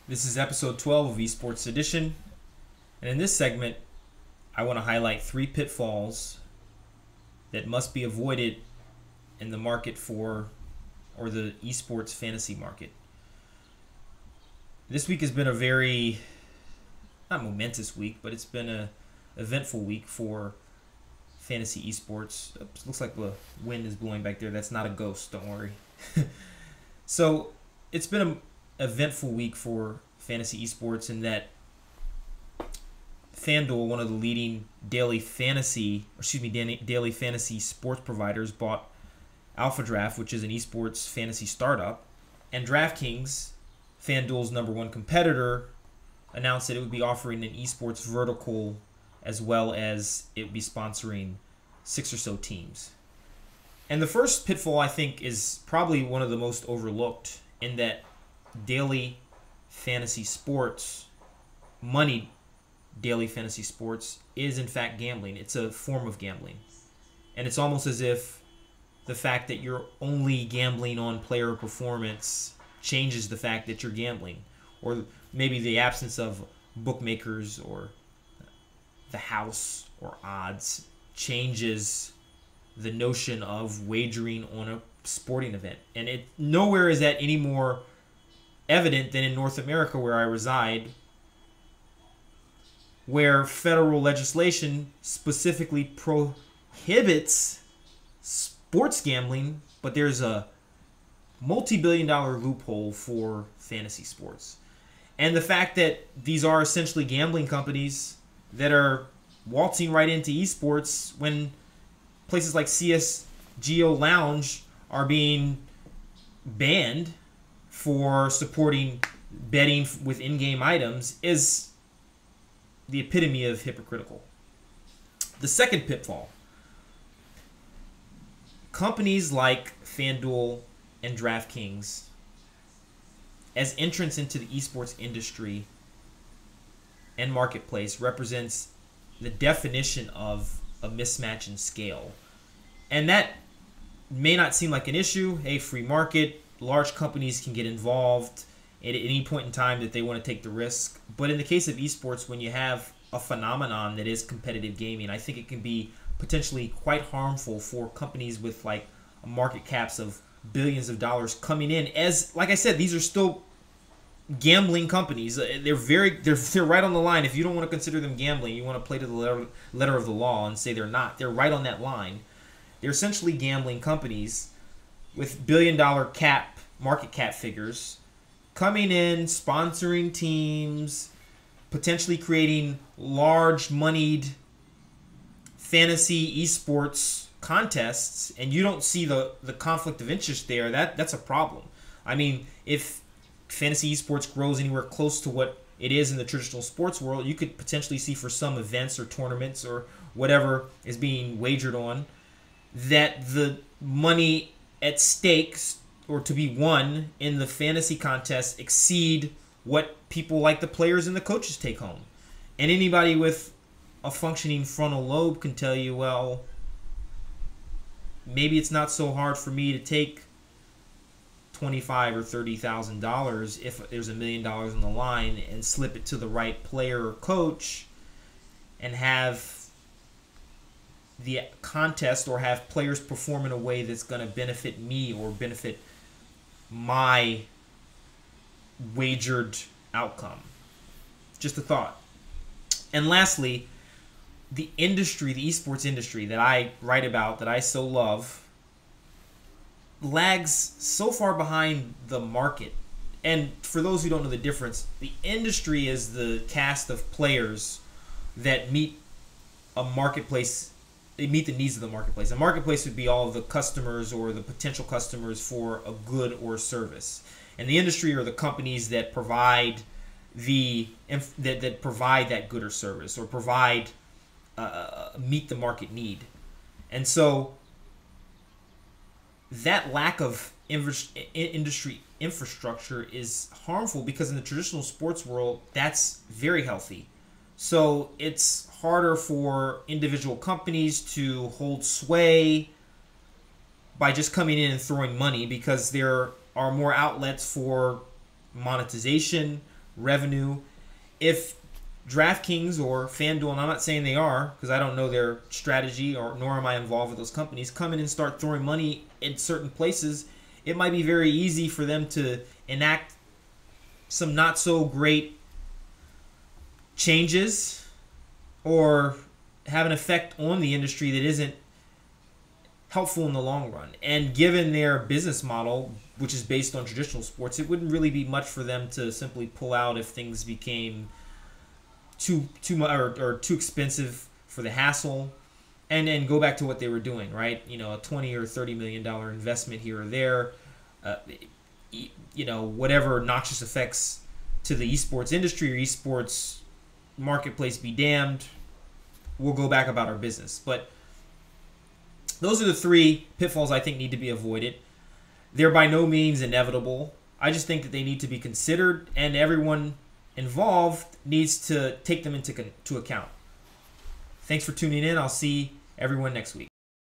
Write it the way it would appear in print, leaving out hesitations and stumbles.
This is episode 12 of eSports Edition, and in this segment, I want to highlight 3 pitfalls that must be avoided in the market or the eSports fantasy market. This week has been a very, not momentous week, but it's been a eventful week for fantasy eSports. Oops, looks like the wind is blowing back there. That's not a ghost, don't worry. So, it's been an eventful week for fantasy esports in that FanDuel, one of the leading daily fantasy sports providers, bought Alpha Draft, which is an esports fantasy startup, and DraftKings, FanDuel's #1 competitor, announced that it would be offering an esports vertical as well as it would be sponsoring 6 or so teams. And the first pitfall, I think, is probably one of the most overlooked, in that daily fantasy sports, money daily fantasy sports, is in fact gambling. It's a form of gambling. And it's almost as if the fact that you're only gambling on player performance changes the fact that you're gambling. Or maybe the absence of bookmakers or the house or odds changes the notion of wagering on a sporting event. And it nowhere is that any more evident than in North America, where I reside, where federal legislation specifically prohibits sports gambling, but there's a multi-billion-dollar loophole for fantasy sports. And the fact that these are essentially gambling companies that are waltzing right into esports, when places like CSGO Lounge are being banned for supporting betting with in-game items, is the epitome of hypocritical. The second pitfall: companies like FanDuel and DraftKings, as entrants into the esports industry and marketplace, represents the definition of a mismatch in scale. And that may not seem like an issue. Hey, free market, large companies can get involved at any point in time that they want to take the risk. But in the case of esports, when you have a phenomenon that is competitive gaming, I think it can be potentially quite harmful for companies with like market caps of billions of dollars coming in. As like I said, these are still gambling companies. They're right on the line. If you don't want to consider them gambling, you want to play to the letter of the law and say they're not. They're right on that line. They're essentially gambling companies with billion-dollar market cap figures, coming in, sponsoring teams, potentially creating large-moneyed fantasy esports contests, and you don't see the conflict of interest there. That's a problem. I mean, if fantasy esports grows anywhere close to what it is in the traditional sports world, you could potentially see for some events or tournaments or whatever is being wagered on, that the money at stakes or to be won in the fantasy contest exceed what people like the players and the coaches take home. And anybody with a functioning frontal lobe can tell you, well, maybe it's not so hard for me to take $25,000 or $30,000 if there's $1 million on the line and slip it to the right player or coach and have the contest or have players perform in a way that's going to benefit me or benefit my wagered outcome. Just a thought. And lastly, the esports industry that I write about, that I so love, lags so far behind the market. And for those who don't know the difference, the industry is the cast of players that meet a marketplace. They meet the needs of the marketplace. A marketplace would be all of the customers or the potential customers for a good or service. And the industry are the companies that provide that provide that good or service, or provide meet the market need. And so that lack of industry infrastructure is harmful, because in the traditional sports world, that's very healthy. So it's harder for individual companies to hold sway by just coming in and throwing money, because there are more outlets for monetization, revenue. If DraftKings or FanDuel, and I'm not saying they are because I don't know their strategy nor am I involved with those companies, come in and start throwing money in certain places, it might be very easy for them to enact some not so great changes or have an effect on the industry that isn't helpful in the long run. And given their business model, which is based on traditional sports, it wouldn't really be much for them to simply pull out if things became too much or too expensive for the hassle, and go back to what they were doing, right? You know, a $20 or $30 million investment here or there, you know, whatever noxious effects to the esports industry or esports marketplace be damned, we'll go back about our business. But those are the three pitfalls I think need to be avoided. They're by no means inevitable. I just think that they need to be considered, and everyone involved needs to take them into account. Thanks for tuning in. I'll see everyone next week.